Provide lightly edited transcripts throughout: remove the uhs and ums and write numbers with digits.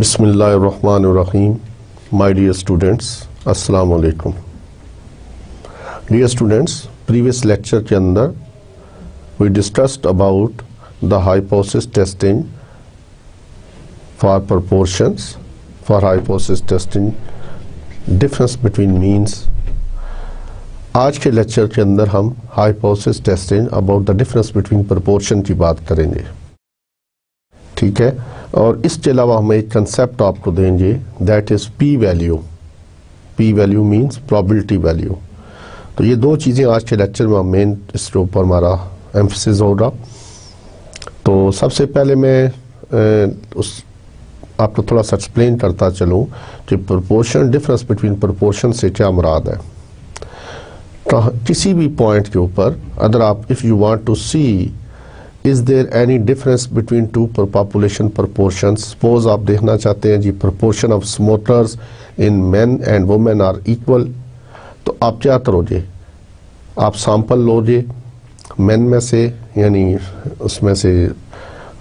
Bismillahirrahmanirrahim. My dear students, Assalamu alaikum. Dear students, previous lecture के अंदर we discussed about the hypothesis testing for proportions, for hypothesis testing difference between means. आज के lecture के अंदर हम hypothesis testing about the difference between proportion की बात करेंगे, ठीक है। और इसके अलावा हम एक कंसेप्ट आपको देंगे, that is P value. P value means probability value. तो ये दो चीज़ें आज के लेक्चर में मेन इसके ऊपर हमारा एम्फसिस होगा। तो सबसे पहले मैं आपको थोड़ा सा एक्सप्लेन करता चलूँ कि प्रोपोर्शन, डिफरेंस बिटवीन प्रोपोर्शन से क्या मुराद है। तो किसी भी पॉइंट के ऊपर अगर आप if you want to see is there any difference between two population proportion, suppose आप देखना चाहते हैं जी proportion of smokers in men and women are equal, तो आप क्या करोगे, आप सैंपल लोगे मेन में से, यानी उसमें से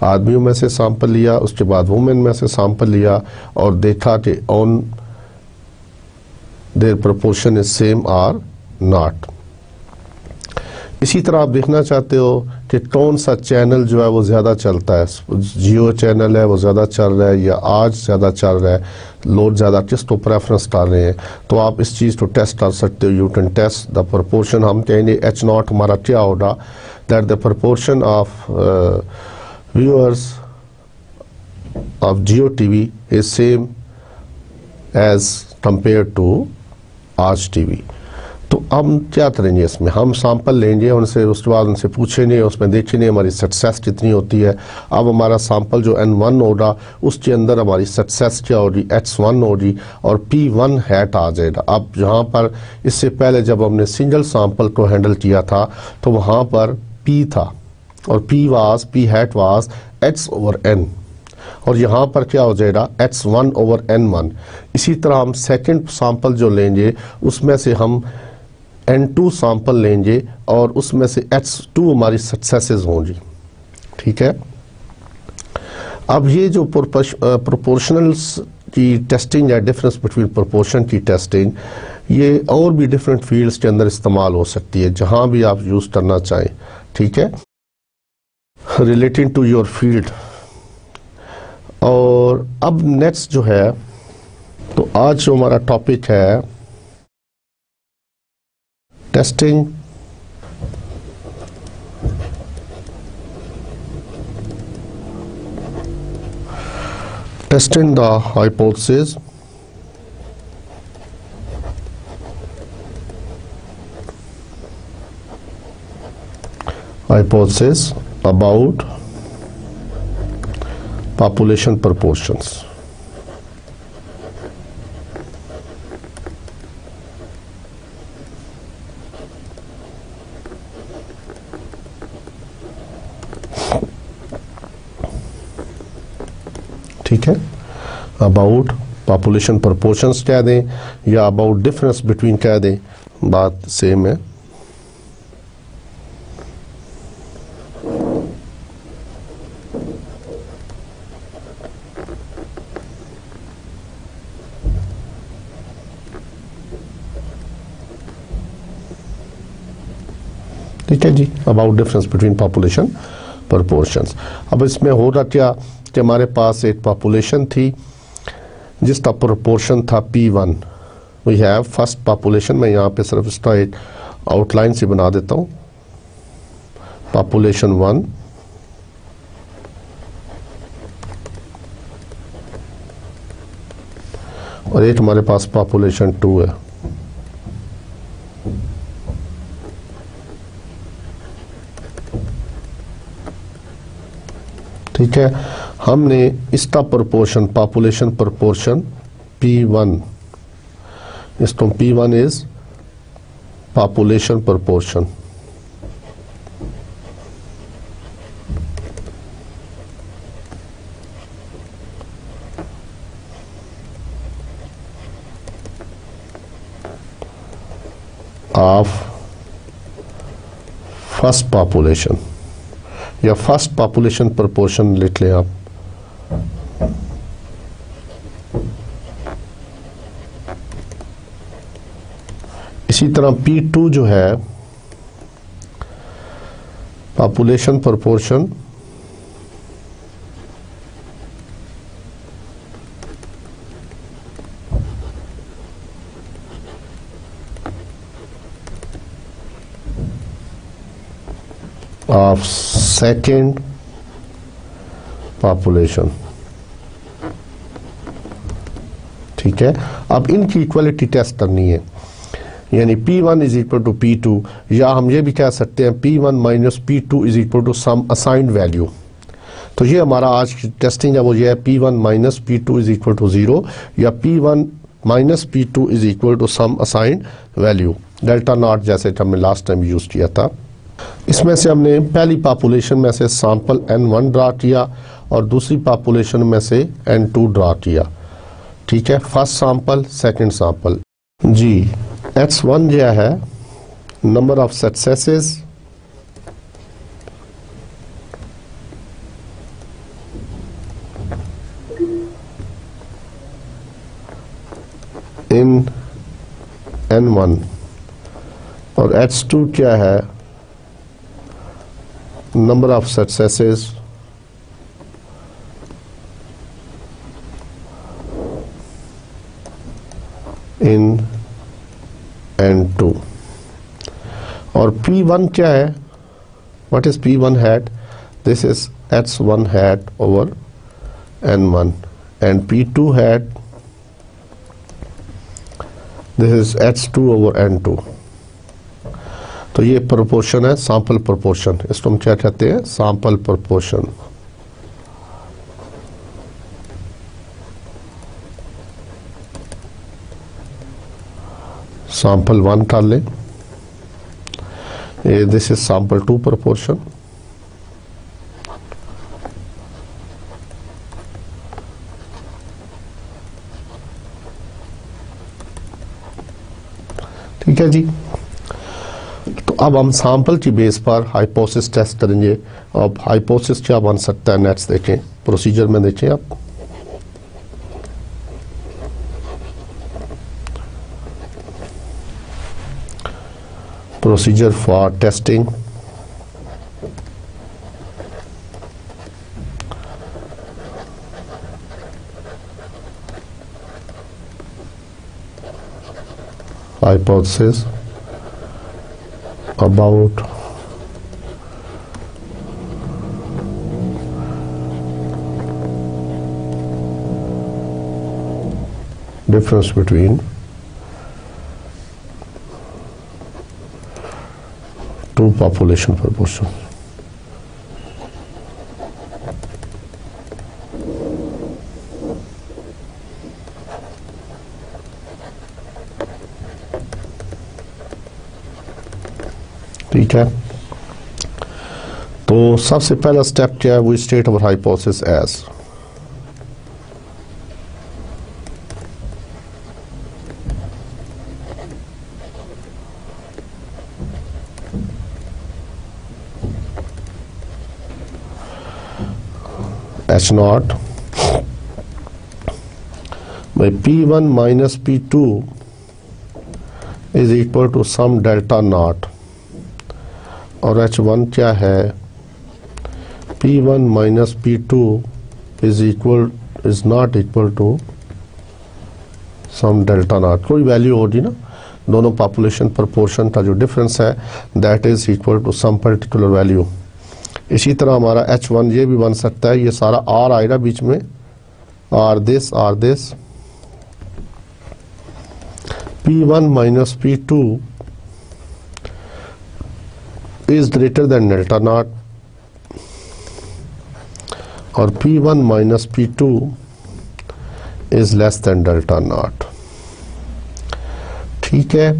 आदमियों में से सैंपल लिया, उसके बाद वुमेन में से सैंपल लिया और देखा कि on their proportion is same or not. इसी तरह आप देखना चाहते हो कि कौन सा चैनल जो है वो ज़्यादा चलता है, जियो चैनल है वो ज़्यादा चल रहा है या आज ज़्यादा चल रहा है, लोग ज़्यादा किस को प्रेफरेंस कर रहे हैं, तो आप इस चीज़ को टेस्ट कर सकते हो। You can test the proportion. हम कहेंगे एच नॉट हमारा क्या होगा, that the proportion of viewers of Geo TV is same as compare to Aaj TV. तो हम क्या करेंगे, इसमें हम सैंपल लेंगे उनसे, उसके बाद उनसे पूछेंगे, उसमें देखेंगे हमारी सक्सेस कितनी होती है। अब हमारा सैंपल जो N1 होगा उसके अंदर हमारी सक्सेस क्या होगी, X1 होगी और P1 हैट आ जाएगा। अब यहाँ पर इससे पहले जब हमने सिंगल सैंपल को हैंडल किया था तो वहाँ पर P था और P हैट वाज X/N, और यहाँ पर क्या हो जाएगा X1/N1। इसी तरह हम सेकंड सैंपल जो लेंगे उसमें से हम N2 सैंपल लेंगे और उसमें से X2 हमारी सक्सेसेस होंगी, ठीक है। अब ये जो प्रोपोर्शनल्स की टेस्टिंग है, डिफरेंस बिटवीन प्रोपोर्शन की टेस्टिंग, ये और भी डिफरेंट फील्ड्स के अंदर इस्तेमाल हो सकती है, जहाँ भी आप यूज़ करना चाहें, ठीक है, रिलेटिंग टू योर फील्ड। और अब नेक्स्ट जो है, तो आज जो हमारा टॉपिक है testing the hypothesis about population proportions। ठीक है, अबाउट पॉपुलेशन प्रोपोर्शंस कह दें या अबाउट डिफरेंस बिटवीन कह दें, बात सेम है। ठीक है जी, about difference between population proportions. अब इसमें होगा क्या कि हमारे पास एक पॉपुलेशन थी जिसका प्रोपोर्शन था P1। We have first population, मैं यहाँ पे सिर्फ इसका एक आउटलाइन से बना देता हूँ, पॉपुलेशन 1 और एक हमारे पास पॉपुलेशन 2 है। ठीक है, हमने इसका प्रोपोर्शन पॉपुलेशन प्रोपोर्शन P1, इसको P1 is population proportion, of first population या फर्स्ट पॉपुलेशन प्रोपोर्शन लिख लें आप। इसी तरह P2 जो है population proportion of second population. ठीक है, अब इनकी इक्वलिटी टेस्ट करनी है, यानी P1 is equal to P2, या हम ये भी कह सकते हैं P1 minus P2 is equal to some assigned value. तो ये हमारा आज की टेस्टिंग है, वो ये है P1 minus P2 is equal to 0 या P1 minus P2 is equal to some assigned value, delta naught, जैसे हमने लास्ट टाइम यूज किया था। इसमें से हमने पहली पॉपुलेशन में से सैंपल N1 ड्रा किया और दूसरी पॉपुलेशन में से N2 ड्रा किया। ठीक है, फर्स्ट सैंपल सेकंड सैंपल जी। X1 जो है number of successes in N1 और X2 क्या है number of successes in N2 और P1 क्या है, what is P1 hat, this is X1 hat over N1 and P2 hat, this is X2 over N2। तो ये प्रोपोर्शन है, sample proportion, इसको हम क्या कहते हैं, सैंपल प्रोपोर्शन। सैंपल 1 कर ले, दिस इज सैंपल 2 प्रोपोर्शन। ठीक है जी, तो अब हम सैंपल की बेस पर हाइपोथेसिस टेस्ट करेंगे। अब हाइपोथेसिस क्या बन सकता है, नेक्स्ट देखें, प्रोसीजर में देखें आप। Procedure for testing hypothesis about difference between two population proportions। ठीक है, तो सबसे पहला स्टेप क्या है, वो state our hypothesis as H0 by P1 minus P2 is equal to some delta naught, और H1 क्या है, P1 minus P2 is not equal to some delta naught, कोई वैल्यू होगी ना, दोनों पॉपुलेशन प्रोपोर्शन का जो डिफरेंस है that is equal to some particular value. इसी तरह हमारा H1 ये भी बन सकता है, ये सारा R आएगा बीच में, R this P1 minus P2 is greater than delta naught और P1 minus P2 is less than delta naught। ठीक है,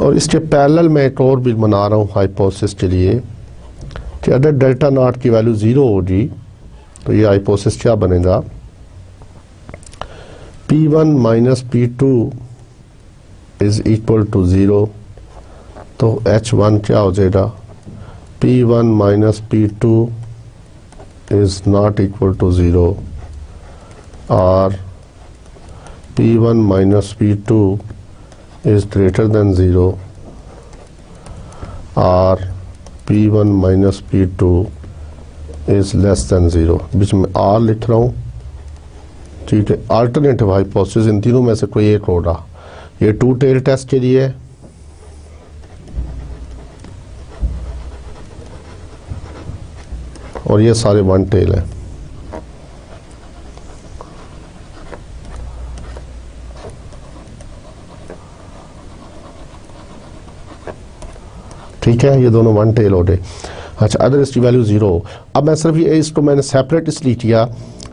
और इसके पैरेलल में एक और भी बना रहा हूँ हाइपोथेसिस के लिए कि अगर डेल्टा नॉट की वैल्यू 0 होगी तो ये हाइपोथेसिस क्या बनेगा, P1 minus P2 is equal to 0, तो H1 क्या हो जाएगा, P1 minus P2 is not equal to 0 और P1 minus P2 is greater than 0 or P1 minus P2 is less than 0। बीच में R लिख रहा हूँ, ठीक है। अल्टरनेटिव हाइपोथेसिस इन तीनों में से कोई एक होगा। ये टू टेल टेस्ट के लिए है, और ये सारे वन टेल है। ठीक है, ये दोनों वन टेल हो गए। अच्छा, अदर इसकी वैल्यू 0। अब मैं सिर्फ ये इसको मैंने सेपरेट इसलिए किया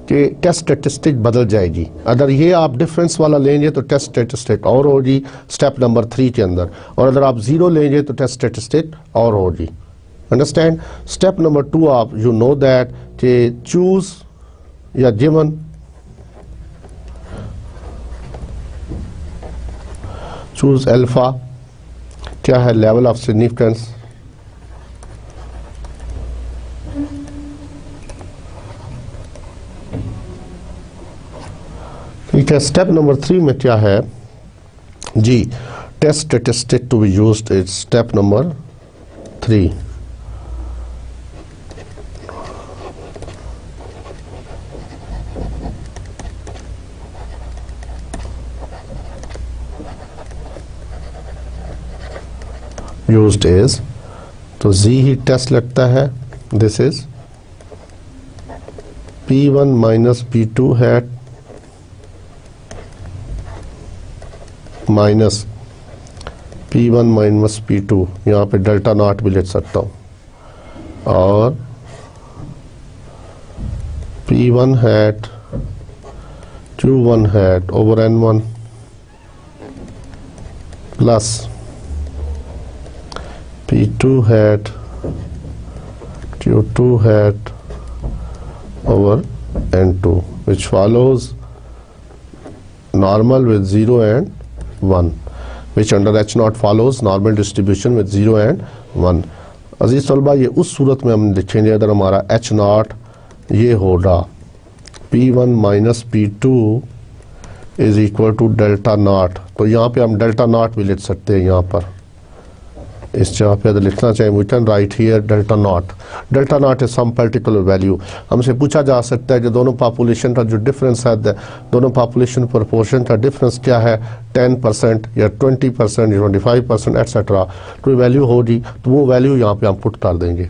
कि टेस्ट स्टेटिस्टिक बदल जाएगी। अगर ये आप डिफरेंस वाला लेंगे तो टेस्ट स्टेटिस्टिक और होगी स्टेप नंबर 3 के अंदर, और अगर आप 0 लेंगे तो टेस्ट स्टेटिस्टिक और होगी। अंडरस्टैंड? स्टेप नंबर 2 आप यू नो दैट कि चूज या गिवन चूज अल्फा क्या है, लेवल ऑफ सिग्निफिकेंस। ठीक है, स्टेप नंबर 3 में क्या है जी, test statistic to be used is step number 3। Used is, तो जी ही टेस्ट लगता है। This is P1 minus P2 hat minus P1 minus P2, यहाँ पे डेल्टा नॉट भी लिख सकता हूँ, और P1 hat Q1 hat over N1 plus P2 hat Q2 hat over N2 which follows normal with 0 and 1, which under H0 follows normal distribution with 0 and 1। अजीज तलबा, ये उस सूरत में हम लिखेंगे अगर हमारा H0 ये होगा P1 minus P2 is equal to delta naught, तो यहाँ पे हम डेल्टा नॉट भी लिख सकते हैं। यहाँ पर इस जगह पे अगर लिखना चाहें we can write here delta naught. Delta naught is some particular value. हमसे पूछा जा सकता है कि दोनों पॉपुलेशन का जो डिफरेंस है, दोनों पॉपुलेशन प्रोपोर्शन का डिफरेंस क्या है, 10% या 20% या 25% एटसेट्रा, कोई वैल्यू होगी तो वो वैल्यू यहाँ पे हम पुट कर देंगे।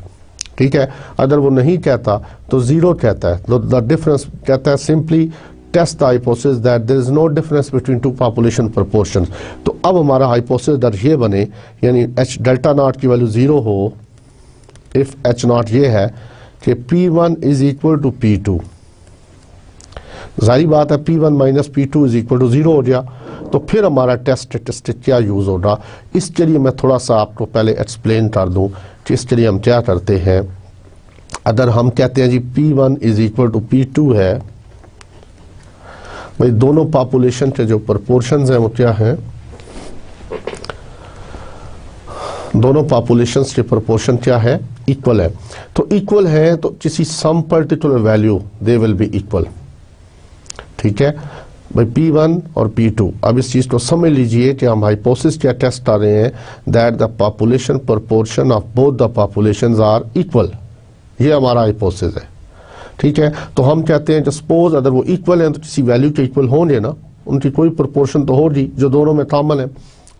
ठीक है, अगर वो नहीं कहता तो 0 कहता है, तो द डिफरेंस कहता है simply test the hypothesis that there is no difference between two population proportions. तो अब हमारा हाइपोथेसिस दर ये बने, यानी एच डेल्टा नॉट की वैल्यू 0 हो इफ एच नॉट ये है कि P1 is equal to P2। जाहिर बात है P1 minus P2 is equal to 0 हो गया, तो फिर हमारा टेस्ट स्टेटिस्टिक क्या यूज होगा। इसके लिए मैं थोड़ा सा आपको पहले एक्सप्लेन कर दूं कि इसके लिए हम क्या करते हैं। अगर हम कहते हैं जी P1 is equal to P2 है, भाई दोनों पॉपुलेशन के जो प्रोपोर्शंस हैं वो क्या हैं, दोनों पॉपुलेशंस के प्रोपोर्शन क्या है, इक्वल है। तो इक्वल है तो किसी some particular value they will be equal. ठीक है भाई, P1 और P2। अब इस चीज़ को समझ लीजिए कि हम हाइपोथेसिस क्या टेस्ट कर रहे हैं, that the population proportion of both the populations are equal. ये हमारा हाइपोथेसिस है। ठीक है, तो हम कहते हैं सपोज अगर वो इक्वल हैं तो किसी वैल्यू के इक्वल होंगे ना, उनकी कोई प्रोपोर्शन तो होगी जो दोनों में कॉमन है,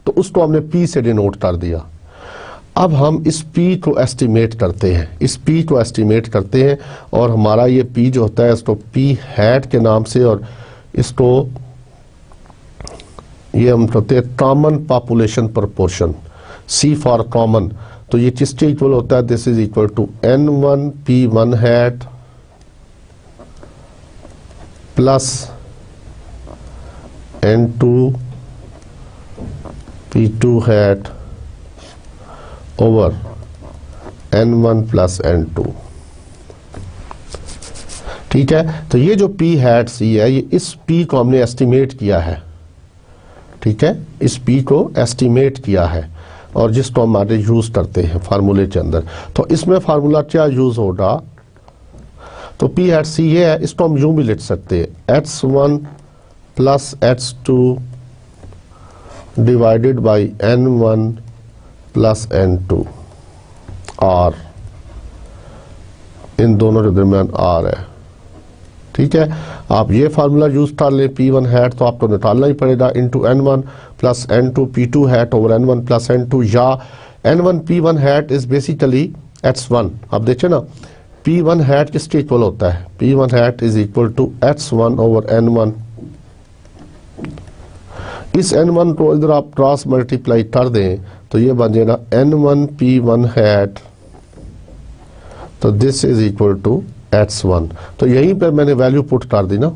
तो उसको हमने P से डिनोट कर दिया। अब हम इस P को एस्टिमेट करते हैं, इस P को एस्टिमेट करते हैं, और हमारा ये P जो होता है इसको P हैट के नाम से, और इसको ये हम कहते हैं common population proportion, C for common. तो ये किसके इक्वल होता है, this is equal to N1 P1 hat plus N2 P2 hat over N1 plus N2। ठीक है, तो ये जो P हैट C है, ये इस P को हमने एस्टिमेट किया है। ठीक है, इस P को एस्टिमेट किया है, और जिसको हम आगे यूज करते हैं फार्मूले के अंदर। तो इसमें फार्मूला क्या यूज होगा, तो P हैट C ये है, इसको हम यूं भी लिख सकते हैं X1 plus H2 divided by N1 plus N2 R, इन दोनों के दरमियान R है। ठीक है, आप ये फार्मूला यूज कर लें P1 हैट, तो आपको निकालना ही पड़ेगा into N1 plus N2 P2 hat over N1 plus N2, या N1 P1 hat is basically H1। आप देखिए ना, P1 हैट किसके इक्वल होता है? P1 hat is equal to H1 over N1। इस N1 को इधर आप क्रॉस मल्टीप्लाई कर दें तो ये बन जाएगा N1 P1 हैट, तो this is equal to H1। तो यहीं पर मैंने वैल्यू पुट कर दी ना,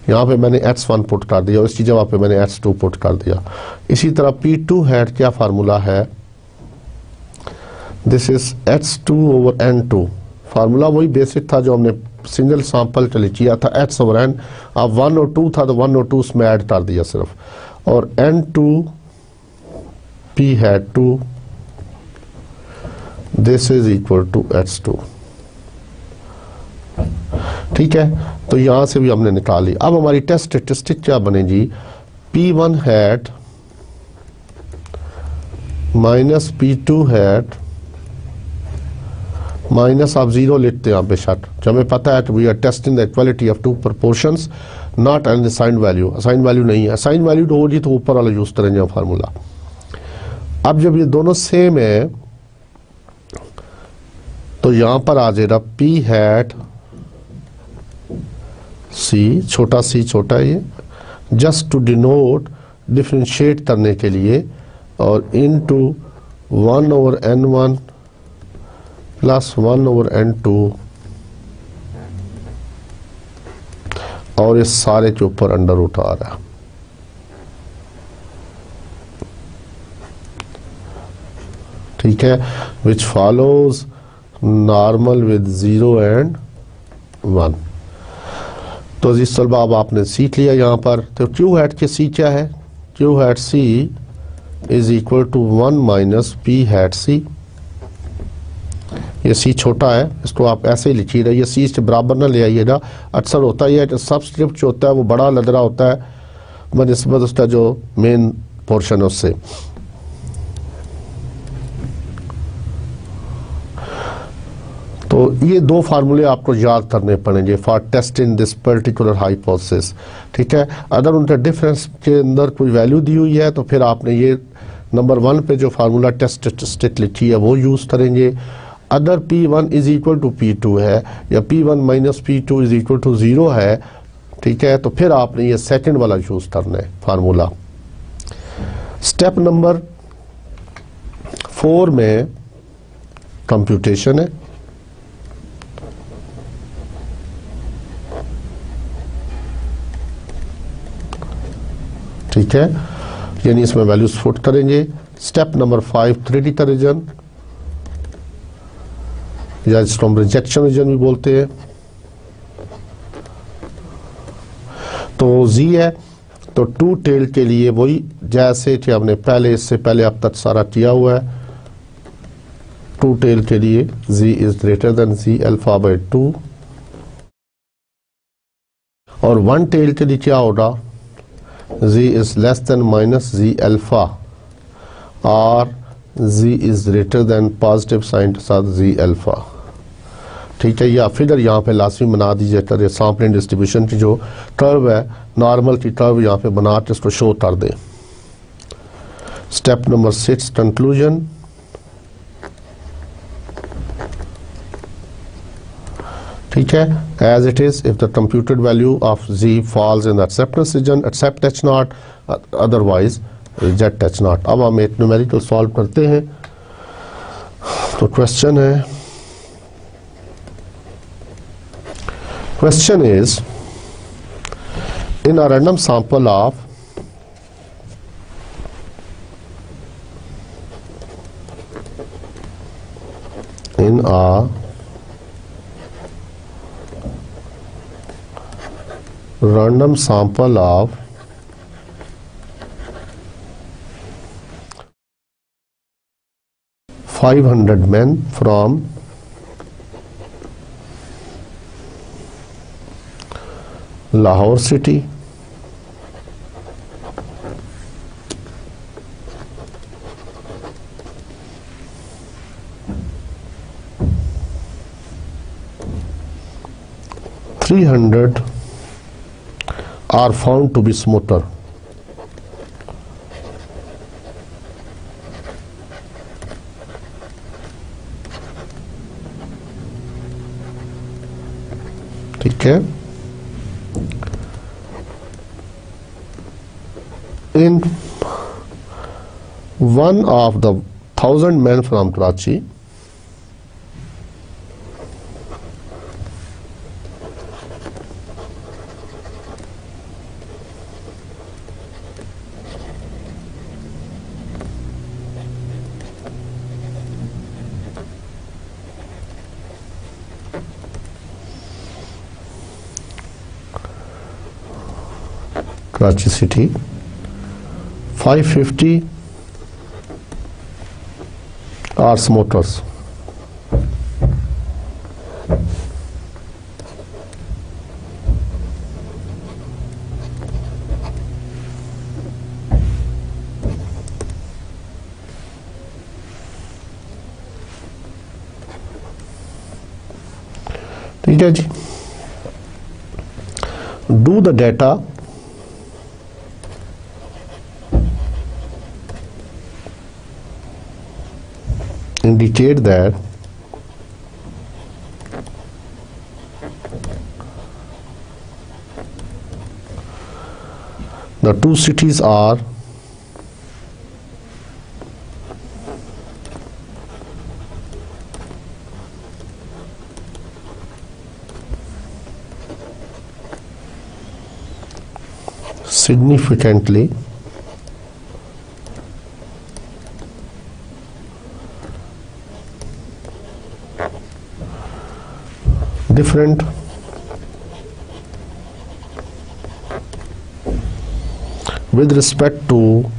यहाँ पे मैंने H1 पुट कर दिया और इसकी जगह पे मैंने H2 पुट कर दिया। इसी तरह P2 हैट क्या फार्मूला है? This is H2 over N2। Formula वही बेसिक था जो हमने सिंगल सैंपल के लिए किया था, H ओवर N। अब 1 और 2 था तो 1 और 2 उसमें ऐड कर दिया सिर्फ, और N2 P hat 2, this is equal to H2। ठीक है, तो यहां से भी हमने निकाली। अब हमारी टेस्ट स्टेटिस्टिक क्या बनेगी? P1 हैट माइनस P2 हैट माइनस, आप जीरो लिखते हैं बेशक, जो हमें पता है कि we are testing the equality of two proportions, not an assigned value. Assigned value नहीं है, असाइंड वैल्यू तो होगी तो ऊपर वाला यूज करेंगे फार्मूला। अब जब ये दोनों सेम है तो यहां पर आ जाएगा P हैट C, छोटा c छोटा है ये, जस्ट टू डिनोट डिफ्रेंशिएट करने के लिए, और into 1 over N1 plus 1 over N2, और इस सारे के ऊपर अंडर रूट आ रहा है। ठीक है, विच फॉलोज नॉर्मल विद 0 एंड 1। तो इस तलबा अब आपने सीख लिया यहाँ पर। तो Q हैट के C क्या है? Q hat C is equal to 1 minus P hat C। ये C छोटा है, इसको आप ऐसे ही लिखिए, ये C से बराबर ना ले आइएगा। अक्सर होता ही है कि सबस्क्रिप्ट जो होता है वो बड़ा लग रहा होता है बनिस्बत उसका जो मेन पोर्शन है उससे। तो ये दो फार्मूले आपको याद करने पड़ेंगे for testing this particular hypothesis. ठीक है, अगर उनके डिफरेंस के अंदर कोई वैल्यू दी हुई है तो फिर आपने ये नंबर 1 पे जो फार्मूला टेस्ट स्टेटिस्टिक लिखी है वो यूज करेंगे। अगर P1 is equal to P2 है या P1 minus P2 is equal to 0 है, ठीक है, तो फिर आपने ये सेकंड वाला यूज करना है फार्मूला। स्टेप नंबर 4 में कंप्यूटेशन है। ठीक है, यानी इसमें वैल्यूज पुट करेंगे। स्टेप नंबर 5 3D का रीजन, या इसको हम रिजेक्शन रीजन भी बोलते हैं। तो Z है, तो 2 टेल के लिए वही जैसे कि हमने पहले इससे पहले अब तक सारा किया हुआ है। 2 टेल के लिए Z is greater then Z alpha by 2, और 1 टेल के लिए क्या होगा? Z is less than minus Z alpha, और Z is greater than positive sign के साथ Z alpha। ठीक है, या फिगर यहाँ पे लाजमी बना दीजिए कर सैंपलिंग डिस्ट्रीब्यूशन की जो कर्व है, नॉर्मल की कर्व यहाँ पे बना के इसको शो कर दें। Step number 6 conclusion. ठीक है, as it is if the computed value of Z falls in the acceptance region, accept H0, otherwise reject H0। अब हम एक न्यूमेरिकल सॉल्व करते हैं। तो क्वेश्चन है, question is in a random sample of random sample of 500 men from Lahore city, (300) are found to be smoker. ठीक है. In one of the 1,000 men from Karachi, Karachi city, 550 are smokers. ठीक है जी. Do the data indicate that the two cities are significantly different with respect to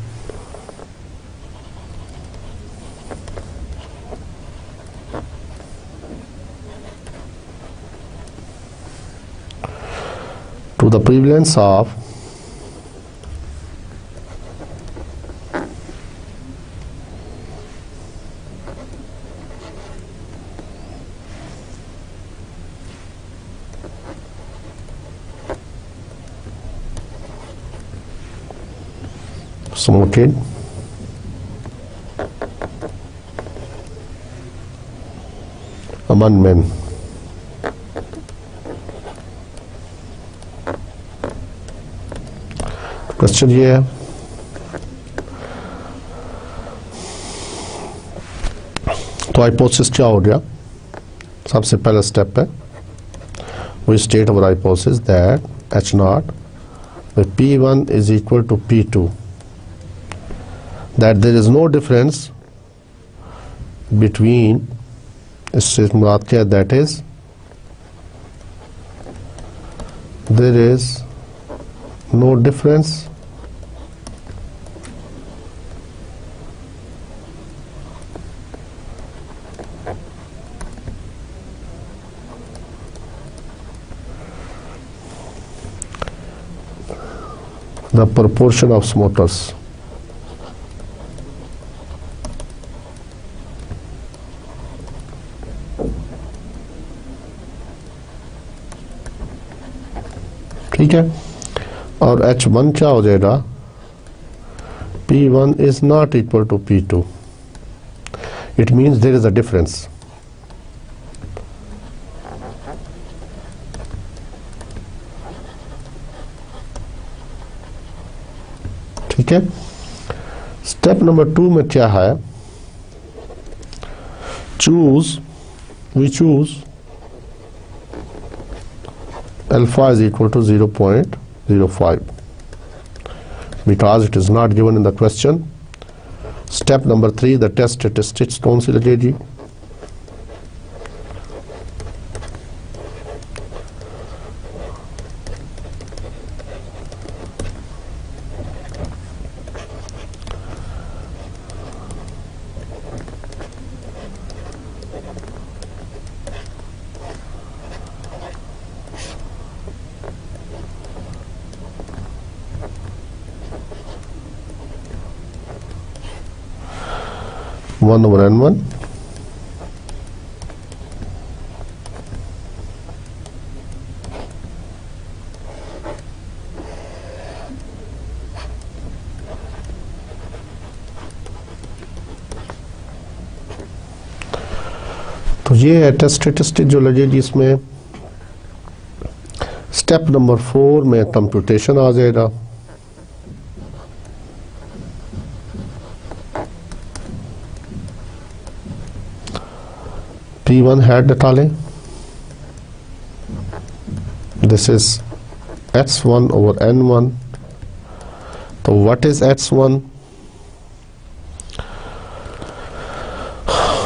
the prevalence of smoking among men. Question ये है, तो hypothesis क्या हो गया? सबसे पहला स्टेप है, we state our hypothesis that H0 with P1 is equal to P2, that there is no difference between, इससे मुराद क्या है, that is there is no difference the proportion of smokers. ठीक है, और H1 क्या हो जाएगा? P1 is not equal to P2. It means there is a difference. ठीक है, स्टेप नंबर 2 में क्या है? we choose alpha is equal to 0.05 because it is not given in the question. Step number 3, the test statistics कौन सी लगेगी? 1/n1 तो ये है टेस्ट स्टैटिस्टिक जो लगेगी इसमें। स्टेप नंबर 4 में कंप्यूटेशन आ जाएगा। P1 हैट डालें, this is H1 over N1। तो व्हाट इज H1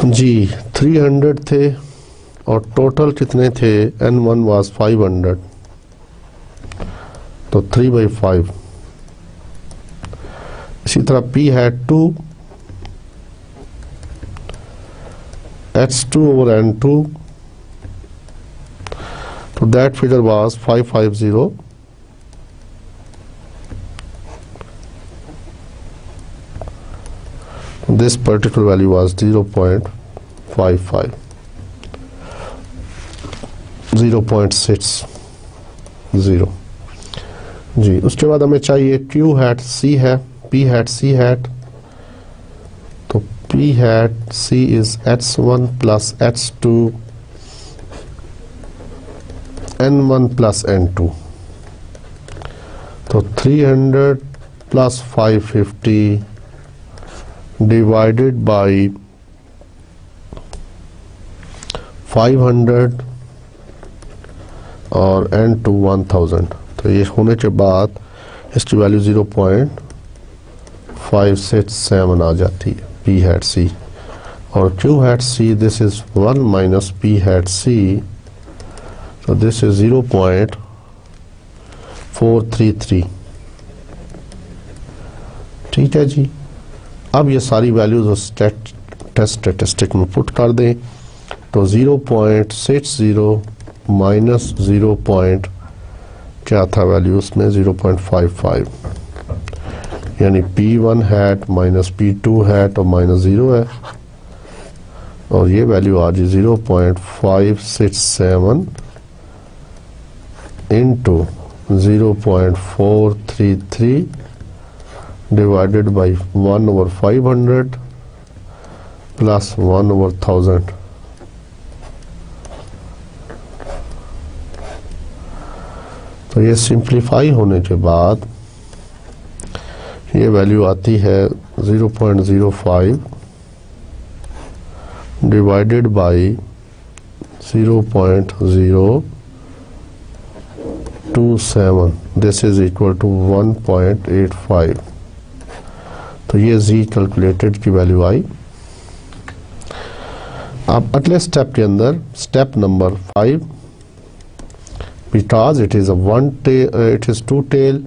जी 300 थे और टोटल कितने थे, N1 वाज 500, तो 3/5। इसी तरह P hat 2, H2 over N2, so that figure was 550. This particular value was 0.55, 0.60 जी। उसके बाद हमें चाहिए Q हैट C है, P हैट C हैट। तो P hat C is H1 plus H2 N1 plus N2। तो 300 plus 550 divided by 500 और N2 1000। तो ये होने के बाद इसकी वैल्यू 0.567 आ जाती है P हैट C। और Q hat C, this is 1 minus P hat C, so this is 0.433। ठीक है जी। अब ये सारी वैल्यूज उस टेस्ट स्टैटिस्टिक में पुट कर दें। तो 0.60 माइनस 0. क्या था वैल्यू उसमें 0.55, यानी P1 हैट माइनस P2 हैट और माइनस 0 है, और ये वैल्यू आ गई 0.567 इंटू 0.433 डिवाइडेड बाई 1/500 प्लस 1/1000। तो ये सिंप्लीफाई होने के बाद ये वैल्यू आती है 0.05 divided by 0.027, this is equal to 1.85। तो ये जी कैलकुलेटेड की वैल्यू आई। अब अगले स्टेप के अंदर step number 5, because it is it is 2 tail,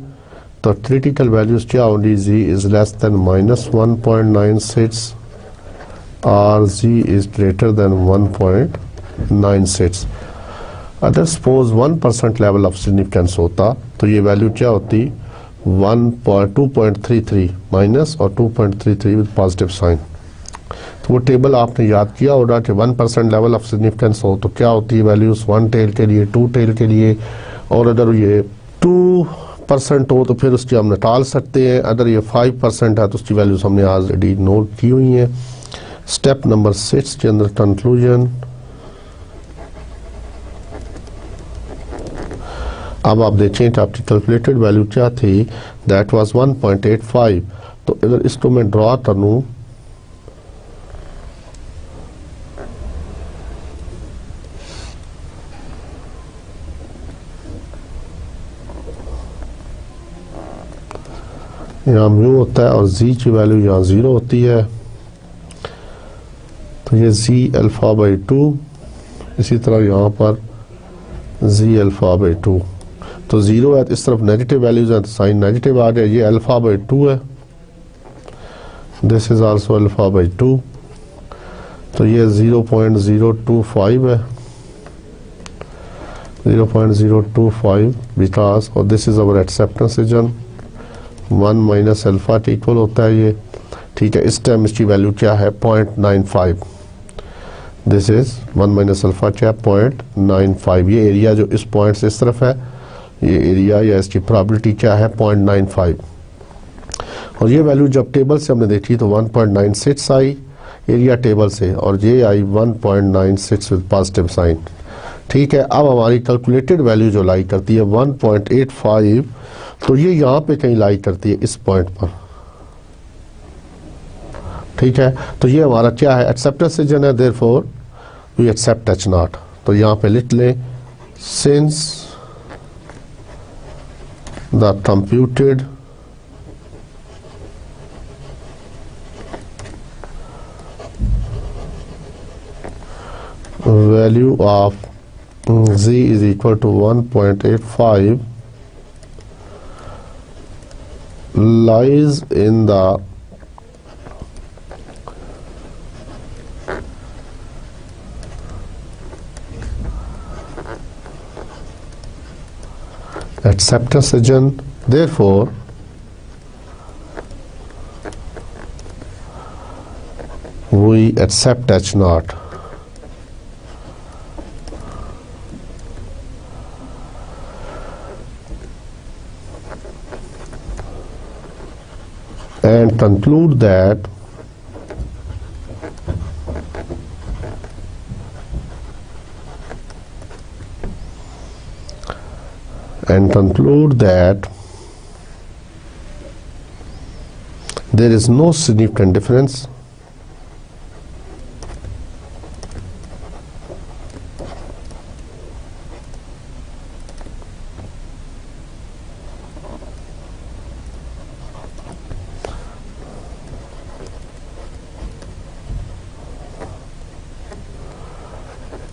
तो क्रिटिकल वैल्यूज क्या होंगी, जी इज लेस देन -1.96 और जी इज ग्रेटर देन 1.96। अगर सपोज 1% लेवल ऑफ सिग्निफिकेंस होता तो ये वैल्यू क्या होती, 2.33 माइनस और 2.33 विद पॉजिटिव साइन। तो वो टेबल आपने याद किया होगा कि 1% लेवल ऑफ सिग्निफिकेंस हो तो क्या होती है वैल्यूज 1 टेल के लिए, 2 टेल के लिए, और अगर ये 2% हो तो फिर उसकी हम निकाल सकते हैं। अगर ये 5% है तो उसकी वैल्यूज हमने ऑलरेडी नोट की हुई हैं। स्टेप नंबर 6 के अंदर कंक्लूजन। अब आप देखें कि आपकी कैलकुलेटेड वैल्यू क्या थी, दैट वाज 1.85। तो अगर इसको मैं ड्रॉ करूं यहाँ म्यू होता है और जी की वैल्यू यहाँ 0 होती है, तो ये जी अल्फा बाई 2, इसी तरह यहाँ पर जी अल्फा बाई 2। तो 0 है तो इस तरफ नेगेटिव वैल्यूज है तो साइन नेगेटिव आ गया। ये अल्फा बाई 2 है, this is also alpha by 2, तो ये 0.025 है, 0.025 बिकॉज, और this is our acceptance region 1 minus alpha के इक्वल होता है ये। ठीक है, इस टाइम इसकी वैल्यू क्या है 0.95, दिस इज 1 माइनस अल्फा क्या 0.95। ये एरिया जो इस पॉइंट से इस तरफ है, ये एरिया या इसकी प्रोबेबिलिटी क्या है 0.95। और ये वैल्यू जब टेबल से हमने देखी तो 1.96 आई एरिया टेबल से, और ये आई 1.96 विद पॉजिटिव साइन। ठीक है, अब हमारी कैलकुलेटेड वैल्यू जो लाई करती है 1.85, तो ये यहाँ पे कहीं लाई करती है इस पॉइंट पर। ठीक है, तो ये हमारा क्या है एक्सेप्टेंस रीजन है, therefore we accept H not. तो यहाँ पे लिख लें since the computed value of z is equal to 1.85 lies in the acceptance region, therefore we accept H naught। and conclude that there is no significant difference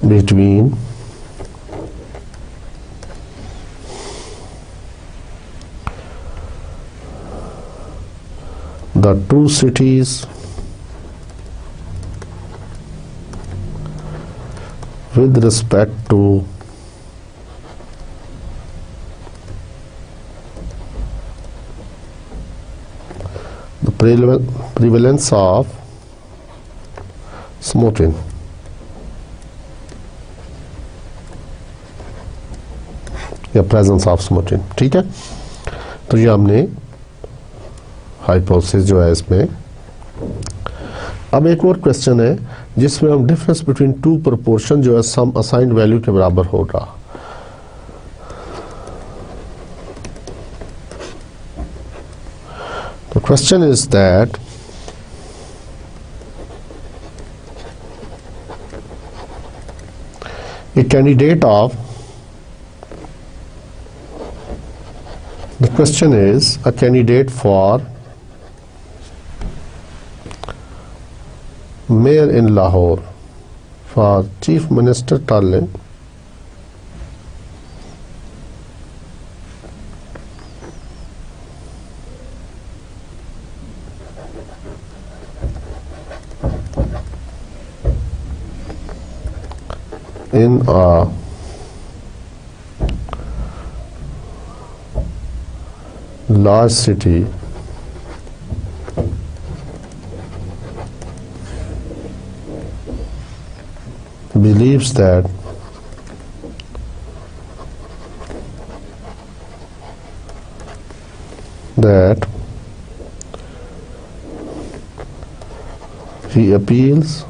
between the two cities with respect to the prevalence of smoking। या presence of smoking. ठीक है, तो ये हमने hypothesis जो है इसमें। अब एक और क्वेश्चन है जिसमें हम डिफरेंस बिटवीन टू प्रोपोर्शन जो है सम असाइंड वैल्यू के बराबर होगा। तो question is that a candidate of the question is a candidate for mayor in Lahore, for chief minister Talle, in a large city believes that he appeals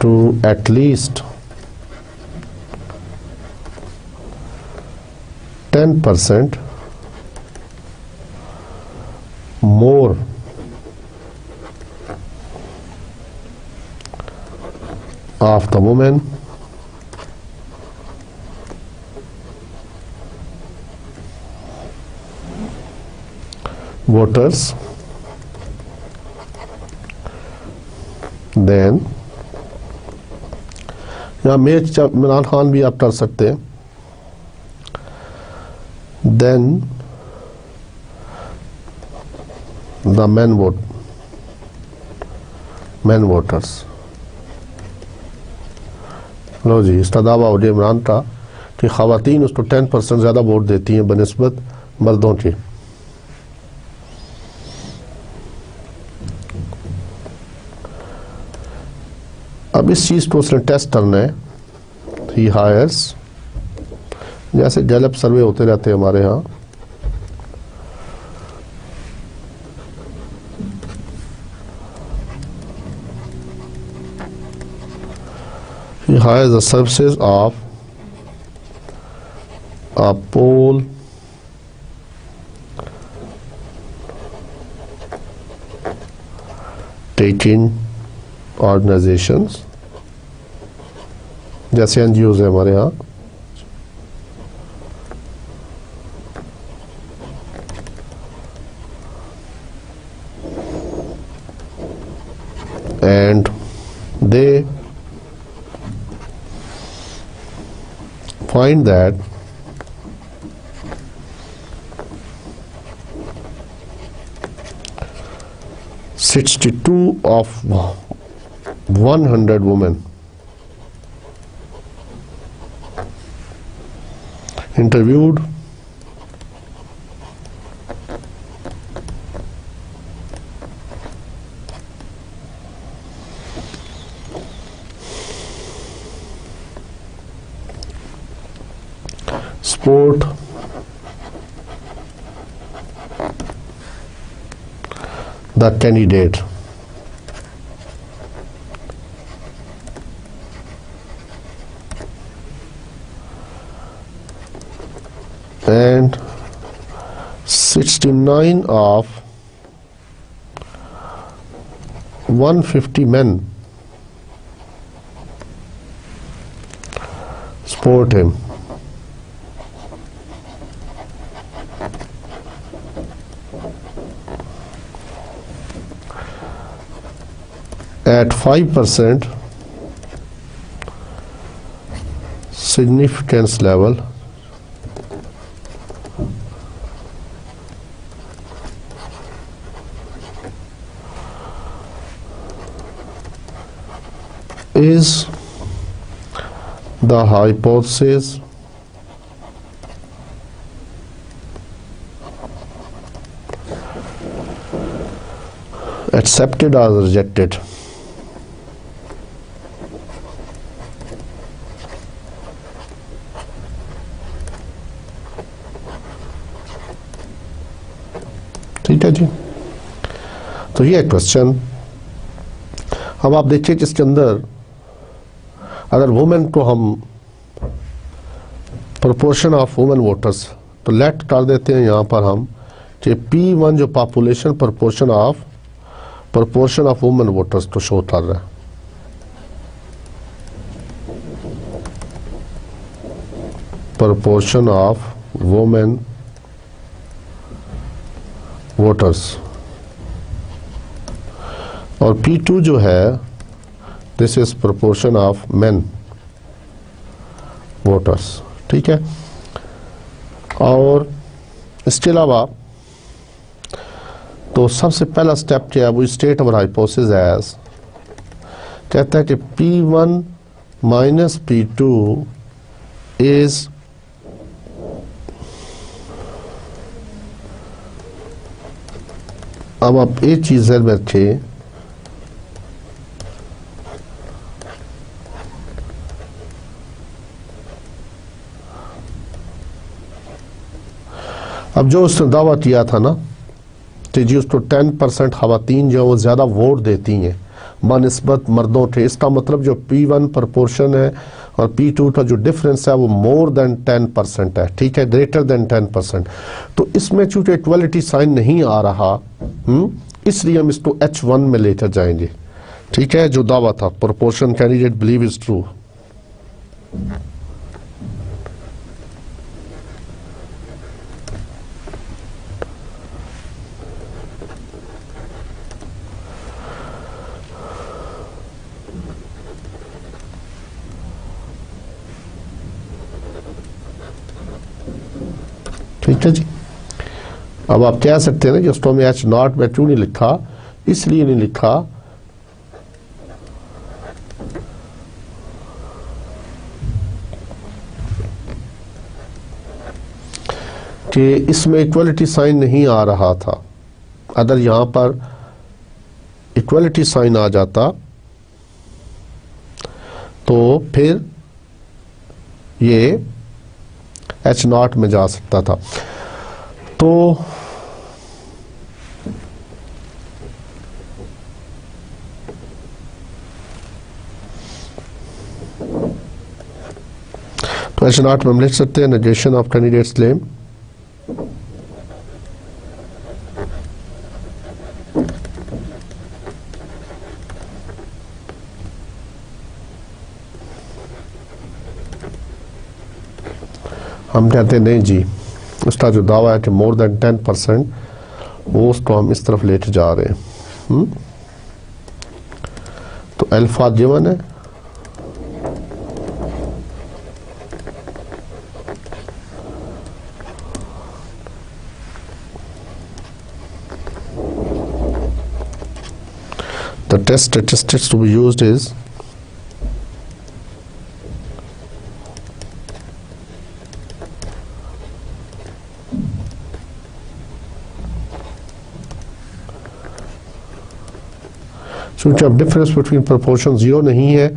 to at least 10% more of the women voters then, या इमरान खान भी आप कर सकते हैं, then the men voters। लो जी, इसका दावा हो इमरान का कि ख़वातीन उसको 10% ज़्यादा वोट देती हैं बनिस्बत मर्दों के। अब इस चीज़ को उसने टेस्ट करना है। ही हायर्स, जैसे गैलप सर्वे होते रहते हैं हमारे यहाँ, he hires the services of a poll taking organizations, जैसे NGOs है हमारे यहाँ, and they find that (62 of 100 women interviewed support the candidate and 69 of 150 men support him. At 5% significance level, is the hypothesis accepted or rejected? ठीक है जी, तो ये question. अब आप देखिए कि इसके अंदर अगर वुमेन को हम प्रोपोर्शन ऑफ वुमेन वोटर्स तो लेट कर देते हैं यहाँ पर हम कि P1 जो population proportion of women voters तो शो कर रहा है। प्रोपोर्शन ऑफ वुमेन वोटर्स, और P2 जो है this is proportion of main voters. ठीक है, और इसके अलावा तो सबसे पहला स्टेप क्या है, वो स्टेट अवर हाइपोथेसिस एज, कहता है कि P1 माइनस P2 इज अब आप एक चीज में रखें, अब जो उसने दावा किया था ना कि जी उसको 10% खवातीन जो वो ज़्यादा वोट देती हैं बनिस्बत मर्दों के, इसका मतलब जो P1 प्रोपोर्शन है और P2 का जो डिफरेंस है वो मोर देन 10% है। ठीक है, ग्रेटर देन 10%। तो इसमें चूंकि इक्वलिटी साइन नहीं आ रहा, इसलिए हम इसको H1 में लेकर जाएंगे। ठीक है, जो दावा था proportion candidate believe is true. ठीक है जी, अब आप कह सकते हैं ना कि उसको हमें H0 में क्यों नहीं लिखा, इसलिए नहीं लिखा कि इसमें इक्वलिटी साइन नहीं आ रहा था। अगर यहाँ पर इक्वलिटी साइन आ जाता तो फिर ये H0 में जा सकता था। तो H0 में हम लिख सकते हैं नेगेशन ऑफ कैंडिडेट्स क्लेम। हम कहते हैं नहीं जी, उसका जो दावा है कि मोर देन 10%, वो उसको हम इस तरफ लेके जा रहे हैं। तो अल्फा गिवन है, the test statistics to be used is चूंकि अब डिफरेंस बिटवीन प्रोपोर्शन 0 नहीं है,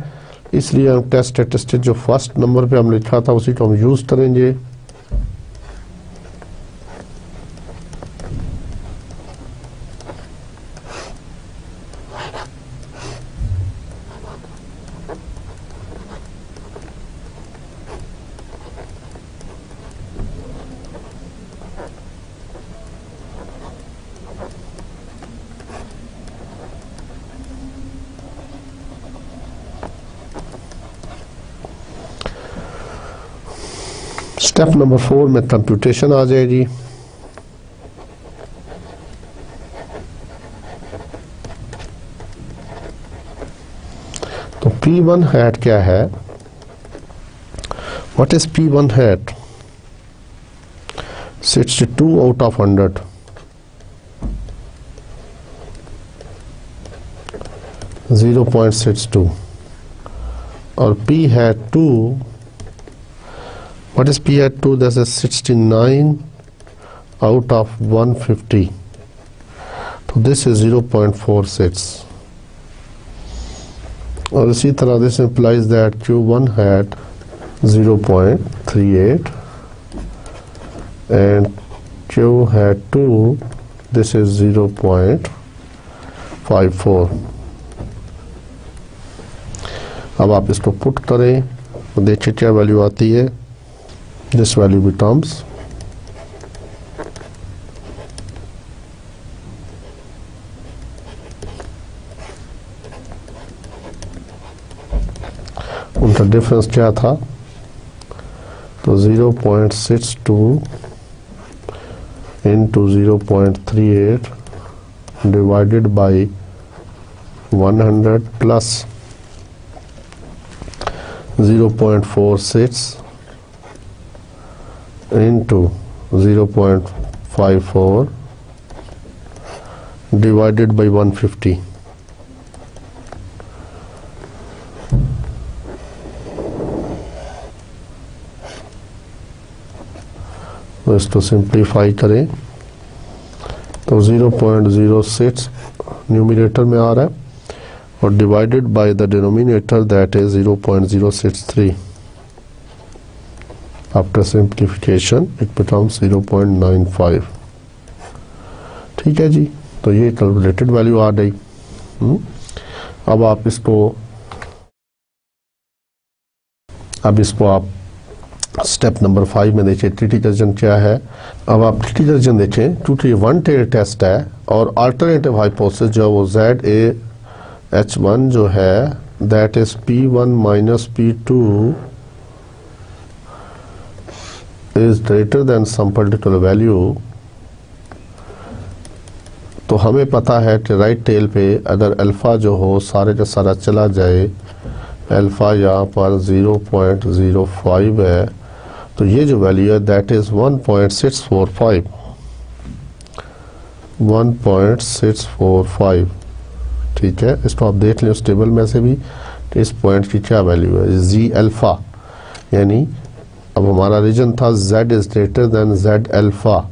इसलिए हम टेस्ट स्टैटिस्टिक जो फर्स्ट नंबर पे हम लिखा था उसी को हम यूज करेंगे। स्टेप नंबर 4 में कंप्यूटेशन आ जाएगी। तो P1 हैट क्या है? What is P1 hat? 62 out of 100, .62। और P hat 2, what is P hat 2? That is 69 out of 150. So this is 0.46. और इसी तरह this implies that Q1 had 0.38 and Q had 2, this is 0.54. अब आप इसको put करें तो देखिए क्या वैल्यू आती है। This value becomes उनका डिफरेंस क्या था? तो 0.62 into 0.38 divided by 100 plus 0.46 into 0.54 divided by 150. तो इसको सिंप्लीफाई करें तो 0.06 न्यूमरेटर में आ रहा है और divided by the denominator that is 0.063। After simplification it becomes 0.95। ठीक है जी, तो ये कैलकुलेटेड वैल्यू आ गई। अब आप इसको आप स्टेप नंबर 5 में देखिए क्रिटिकल क्या है। अब आप क्रिटिकल देखें, क्योंकि ये वन टेल टेस्ट है और अल्टरनेटिव हाइपोथेसिस जो वो ZAH1 जो है that is P1 minus P2 is greater than some particular value. तो हमें पता है कि राइट टेल पे अगर अल्फा जो हो सारे का सारा चला जाए, अल्फा यहाँ पर 0.05 है, तो ये जो वैल्यू है दैट इज 1.645 1.645। ठीक है, इसको आप देख लें उस टेबल में से भी, तो इस पॉइंट की क्या वैल्यू है जी अल्फा, यानी अब हमारा रीजन था z is greater then z alpha,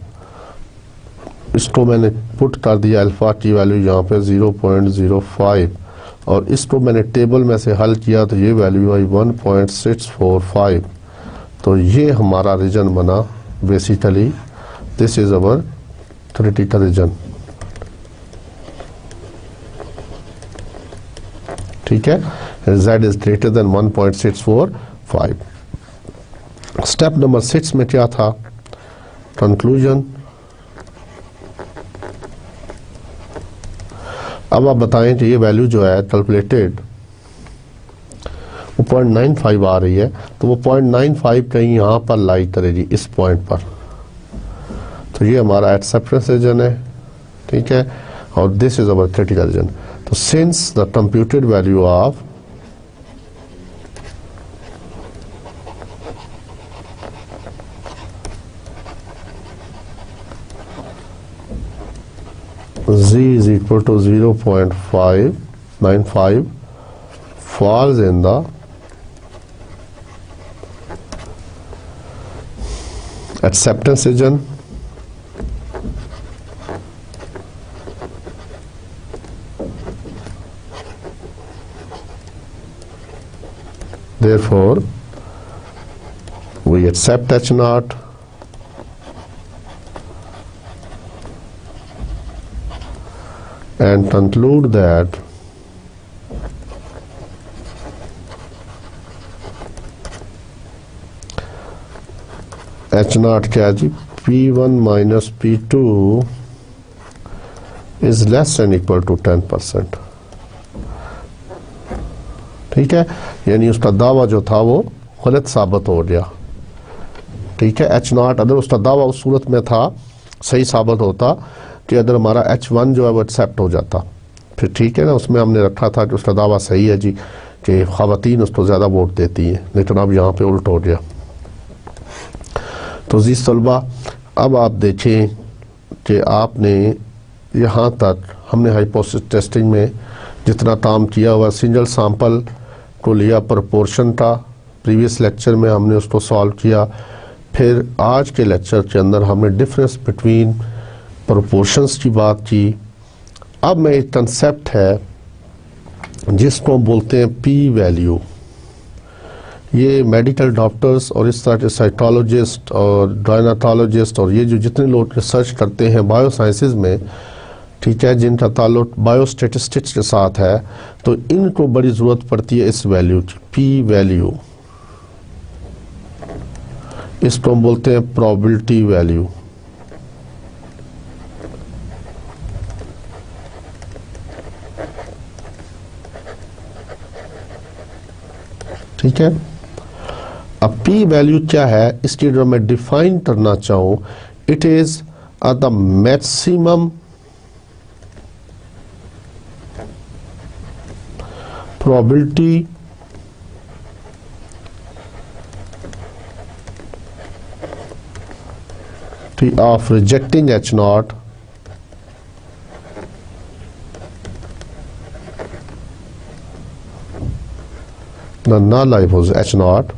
इसको मैंने पुट कर दिया अल्फा की वैल्यू यहाँ पे 0.05 और इसको मैंने टेबल में से हल किया तो ये वैल्यू आई 1.645। तो ये हमारा रीजन बना basically, this is our critical reason. ठीक है, z is greater then 1.645। Step number 6 में क्या था, कंक्लूजन। अब आप बताएं कि ये वैल्यू जो है कैलकुलेटेड वो 0.95 आ रही है, तो वो 0.95 कहीं यहाँ पर लाई करेगी इस पॉइंट पर, तो ये हमारा एक्सेप्टेंस रीजन है। ठीक है, और this is our critical region. तो since the computed value of z is equal to 0.595 falls in the acceptance region, therefore we accept H naught and conclude that H naught क्या जी, P1 minus P2 is less than equal to 10%। ठीक है, यानी उसका दावा जो था वो गलत साबित हो गया। ठीक है, H naught अगर उसका दावा उस सूरत में था सही साबित होता कि अगर हमारा H1 जो है वो एक्सेप्ट हो जाता, फिर ठीक है ना, उसमें हमने रखा था कि उसका दावा सही है जी कि ख़वातीन उसको ज़्यादा वोट देती हैं, लेकिन अब यहाँ पे उल्ट हो गया। तो जी तलबा, अब आप देखें कि आपने यहाँ तक हमने हाइपोथेसिस टेस्टिंग में जितना काम किया हुआ, सिंगल सैंपल को लिया, प्रोपोर्शन था, प्रीवियस लेक्चर में हमने उसको सॉल्व किया, फिर आज के लेक्चर के अंदर हमने डिफरेंस बिटवीन प्रोपोर्शंस की बात की। अब में एक कंसेप्ट है जिसको बोलते हैं पी वैल्यू। ये मेडिकल डॉक्टर्स और इस तरह के साइकोलॉजिस्ट और गायनेकोलॉजिस्ट और ये जो जितने लोग रिसर्च करते हैं बायोसाइंसेज में, ठीक है, जिनका ताल्लुक बायोस्टैटिस्टिक्स के साथ है, तो इनको बड़ी ज़रूरत पड़ती है इस वैल्यू की, पी वैल्यू। इसको हम बोलते हैं प्रोबेबिलिटी वैल्यू। ठीक है, अब पी वैल्यू क्या है, इसकी अगर मैं डिफाइन करना चाहूं, it is the maximum probability of rejecting H naught the null hypothesis H naught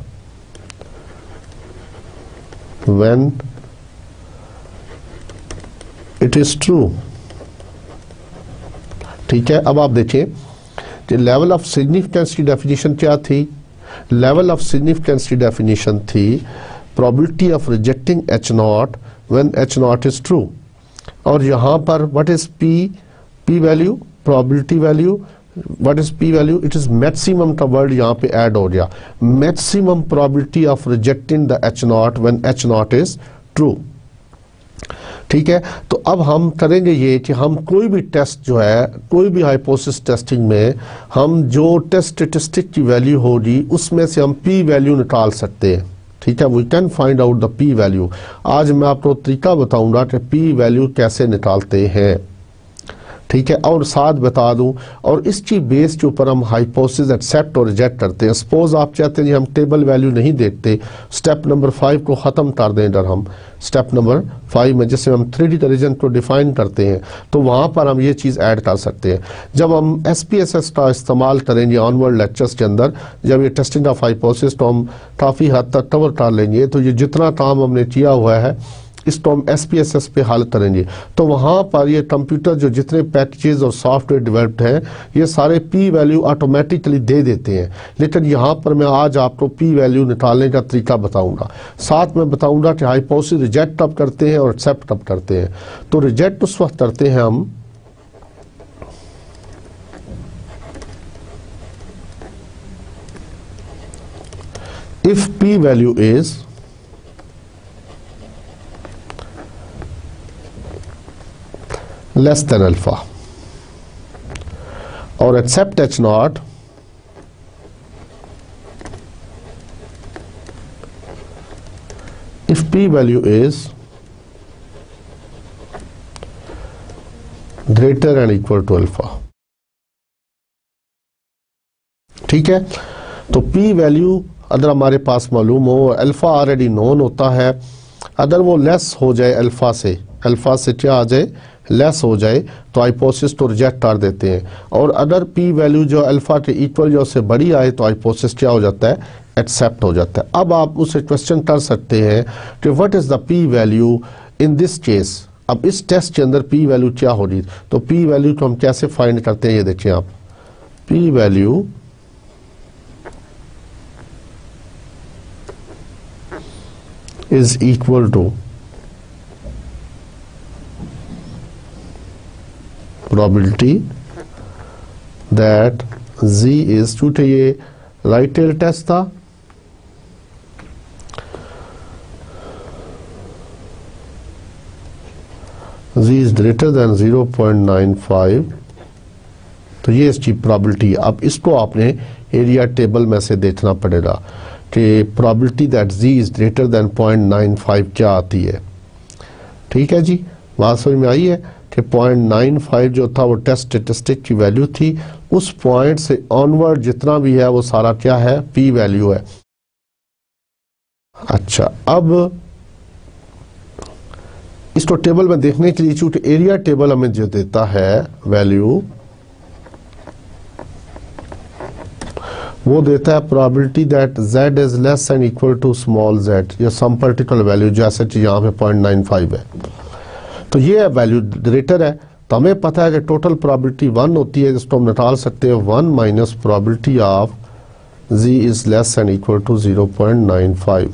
when it is true। ठीक है, अब आप देखिए कि लेवल ऑफ सिग्निफिकेंस की डेफिनेशन क्या थी। लेवल ऑफ सिग्निफिकेंस की डेफिनेशन थी probability of rejecting H naught when H naught is true। और यहाँ पर what is P value, probability value, what is P value, it is maximum का word यहाँ पे ऐड हो गया, maximum probability of rejecting the H naught when H naught is true। ठीक है, तो अब हम करेंगे ये कि हम कोई भी टेस्ट जो है, कोई भी हाइपोथेसिस टेस्टिंग में हम जो टेस्ट स्टैटिस्टिक की वैल्यू होगी उसमें से हम P वैल्यू निकाल सकते हैं। ठीक है, we can find out the P value. आज मैं आपको तरीका बताऊंगा कि पी वैल्यू कैसे निकालते हैं। ठीक है। और साथ बता दूं, और इसकी बेस के ऊपर हम हाइपोथेसिस एक्सेप्ट और रिजेक्ट करते हैं। सपोज आप चाहते हैं हम टेबल वैल्यू नहीं देखते, स्टेप नंबर 5 को ख़त्म कर दें इधर हम स्टेप नंबर 5 में, जैसे हम 3D रीजन को डिफाइन करते हैं, तो वहाँ पर हम ये चीज़ ऐड कर सकते हैं। जब हम SPSS का इस्तेमाल करेंगे ऑनवर्ड लेक्चर्स के अंदर, जब ये टेस्टिंग ऑफ हाइपोथेसिस तो हम काफ़ी हद तक कवर कर लेंगे। तो ये जितना काम हमने किया हुआ है इसको हम SPSS पे हल करेंगे, तो वहाँ पर ये कंप्यूटर जो जितने पैकेजेस और सॉफ्टवेयर डेवलप्ड हैं ये सारे P वैल्यू ऑटोमेटिकली दे देते हैं। लेकिन यहाँ पर मैं आज आपको P वैल्यू निकालने का तरीका बताऊंगा, साथ में बताऊंगा कि हाइपोथेसिस रिजेक्ट कब करते हैं और एक्सेप्ट कब करते हैं। तो रिजेक्ट उस वक्त करते हैं हम if P value is less than alpha, or accept H naught if P value is greater and equal to alpha। ठीक है, तो P वैल्यू अगर हमारे पास मालूम हो, अल्फा ऑलरेडी नोन होता है, अगर वो लेस हो जाए अल्फा से क्या आ जाए, लेस हो जाए, तो हाइपोथेसिस को रिजेक्ट कर देते हैं। और अगर P वैल्यू जो अल्फा के इक्वल या उससे बड़ी आए तो हाइपोथेसिस क्या हो जाता है, एक्सेप्ट हो जाता है। अब आप उससे क्वेश्चन कर सकते हैं कि what is the P value in this case. अब इस टेस्ट के अंदर P वैल्यू क्या होगी, तो P वैल्यू को हम कैसे फाइंड करते हैं, ये देखिए आप, P value is equal to probability that Z is, चूंकि ये राइट टेल टेस्ट था, Z is greater than 0.95, तो ये इसकी probability। अब इसको आपने एरिया टेबल में से देखना पड़ेगा कि probability that Z is greater than 0.95 क्या आती है। ठीक है जी, बात समझ में आई है कि 0.95 जो था वो टेस्ट स्टेटिस्टिक की वैल्यू थी, उस पॉइंट से ऑनवर्ड जितना भी है वो सारा क्या है, P वैल्यू है। अच्छा, अब इसको टेबल में देखने के लिए, चूंकि एरिया टेबल हमें जो देता है वैल्यू, वो देता है probability that Z is less and equal to small z, या सम पर्टिकुलर वैल्यू, जैसे कि यहाँ पे 0.95 है, तो ये वैल्यू ग्रेटर है। तो हमें पता है कि टोटल प्रोबेबिलिटी 1 होती है, जिसको हम निकाल सकते हैं 1 minus probability of Z is less and equal to 0.95।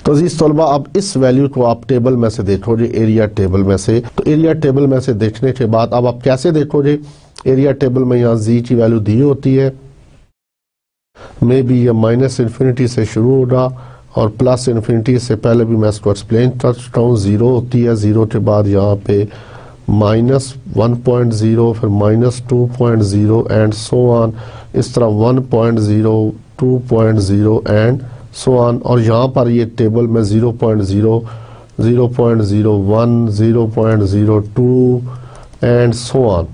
तो जी तलबा, अब इस वैल्यू को आप टेबल में से देखोगे, एरिया टेबल में से। तो एरिया टेबल में से देखने के बाद अब आप कैसे देखोगे, एरिया टेबल में यहाँ Z की वैल्यू दी होती है, मे बी ये माइनस इन्फिनिटी से शुरू होगा और प्लस इन्फिनिटी से पहले भी मैं इसको एक्सप्लेन कर चुका हूँ। 0 होती है, 0 के बाद यहाँ पे -1.0, फिर -2.0 एंड सो ऑन, इस तरह 1.0, 2.0 एंड सो ऑन। और यहाँ पर ये टेबल में 0.0, 0.01, 0.02 एंड सो ऑन।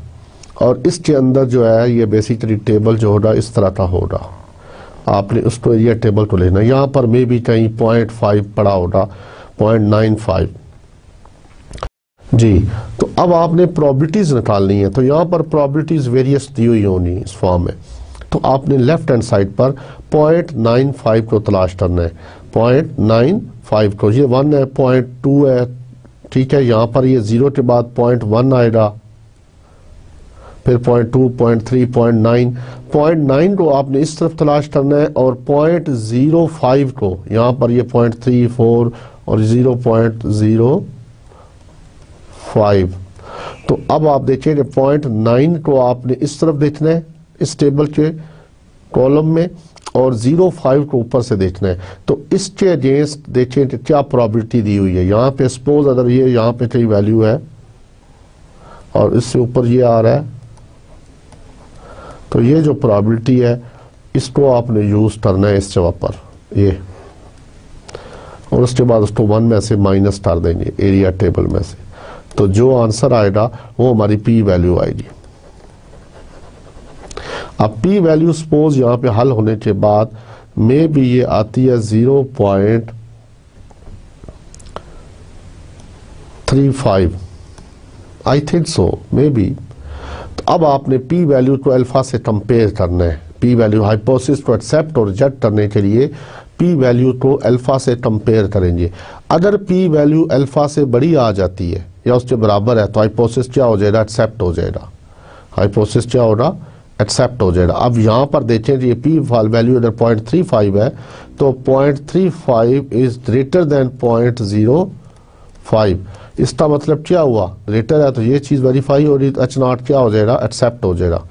और इसके अंदर जो है ये बेसिकली टेबल जो होगा इस तरह का होगा, आपने उसको एरिया टेबल को लेना। यहाँ पर मे भी कहीं 0.5 पड़ा होगा, 0.95 जी। तो अब आपने प्रोबेबिलिटीज निकालनी है, तो यहाँ पर प्रोबेबिलिटीज वेरियस दी हुई होनी इस फॉर्म में। तो आपने लेफ्ट हैंड साइड पर 0.95 को तलाश करना है, 0.95 को, ये 1 है, 0.2 है, ठीक है। यहाँ पर ये 0 के बाद 0.1 आएगा, फिर 0.2, 0.3, 0.9 को आपने इस तरफ तलाश करना है, और 0.05 को यहाँ पर ये 0.34 और 0.05। तो अब आप देखिए 0.9 को आपने इस तरफ देखना है इस टेबल के कॉलम में, और 0.5 को ऊपर से देखना है। तो इसके अगेंस्ट देखिए कि क्या प्रोबेबिलिटी दी हुई है। यहाँ पे सपोज अगर ये यहाँ पे कई वैल्यू है और इससे ऊपर ये आ रहा है, तो ये जो प्रोबेबिलिटी है इसको आपने यूज करना है इस जगह पर ये, और उसके बाद उसको 1 में से माइनस कर देंगे एरिया टेबल में से। तो जो आंसर आएगा वो हमारी पी वैल्यू आएगी। अब पी वैल्यू सपोज यहाँ पे हल होने के बाद मे भी ये आती है 0.35, I think so, may be. तो अब आपने पी वैल्यू को अल्फा से कंपेयर करना है। पी वैल्यू हाइपोथेसिस को एक्सेप्ट और रिजेक्ट करने के लिए पी वैल्यू को अल्फा से कंपेयर करेंगे। अगर पी वैल्यू अल्फा से बड़ी आ जाती है या उसके बराबर है तो हाइपोथेसिस क्या हो जाएगा, एक्सेप्ट हो जाएगा। हाइपोथेसिस क्या होगा, एक्सेप्ट हो जाएगा। अब यहाँ पर देखें ये पी वैल्यू अगर 0.35 है तो 0.35 इज ग्रेटर देन 0.05। इसका मतलब क्या हुआ, ग्रेटर है तो ये चीज़ वेरीफाई हो रही, एच नॉट क्या हो जाएगा, एक्सेप्ट हो जाएगा।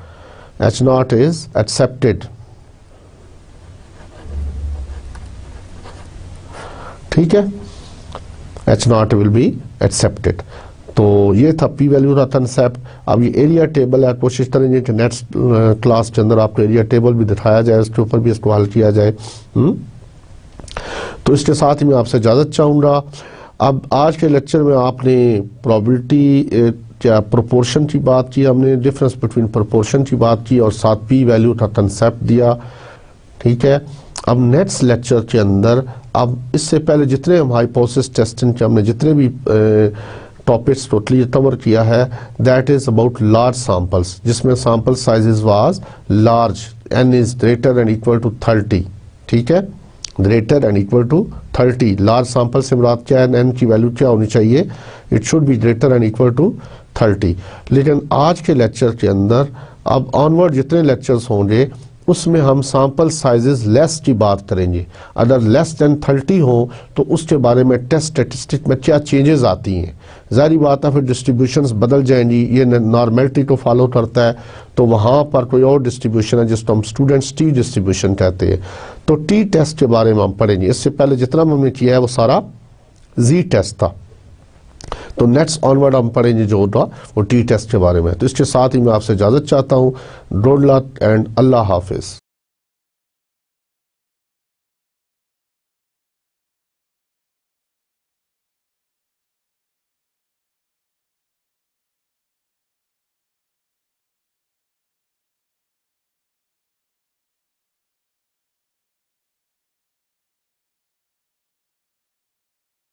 एच नॉट इज एक्सेप्टेड, ठीक है, H not will be accepted. तो ये था पी वैल्यू का कंसेप्ट। अब ये एरिया टेबल है, कोशिश करेंगे कि नेक्स्ट क्लास के अंदर आपको एरिया टेबल भी दिखाया जाए, उसके ऊपर भी इसको हल किया जाए। तो इसके साथ ही मैं आपसे इजाज़त चाहूँगा। अब आज के लेक्चर में आपने प्रोबेबिलिटी क्या प्रोपोर्शन की बात की, हमने डिफरेंस बिटवीन प्रोपोर्शन की बात की और साथ पी वैल्यू का कंसेप्ट दिया, ठीक है। अब नेक्स्ट लेक्चर के अंदर, अब इससे पहले जितने हम हाइपोथेसिस टेस्टिंग के हमने जितने भी टॉपिक्स टोटली कवर किया है, that is about large samples, जिसमें sample sizes was large, n is greater and equal to 30, ठीक है, greater and equal to 30। Large sample से मुराद क्या है, n की वैल्यू क्या होनी चाहिए, it should be greater and equal to 30। लेकिन आज के लेक्चर के अंदर अब ऑनवर्ड जितने लेक्चर्स होंगे उसमें हम सैंपल साइजेस लेस की बात करेंगे। अगर लेस देन 30 हो तो उसके बारे में टेस्ट स्टेटिस्टिक में क्या चेंजेस आती हैं, जारी बात है फिर डिस्ट्रीब्यूशंस बदल जाएंगी। ये नॉर्मेलिटी को फॉलो करता है तो वहाँ पर कोई और डिस्ट्रीब्यूशन है जिसको हम स्टूडेंट्स टी डिस्ट्रीब्यूशन कहते हैं, तो टी टेस्ट के बारे में हम पढ़ेंगे। इससे पहले जितना हमने किया है वो सारा जी टेस्ट था, तो नेक्स्ट ऑनवर्ड हम पढ़ेंगे जो होगा वो टी टेस्ट के बारे में। तो इसके साथ ही मैं आपसे इजाज़त चाहता हूँ। गुड लक एंड अल्लाह हाफिज़।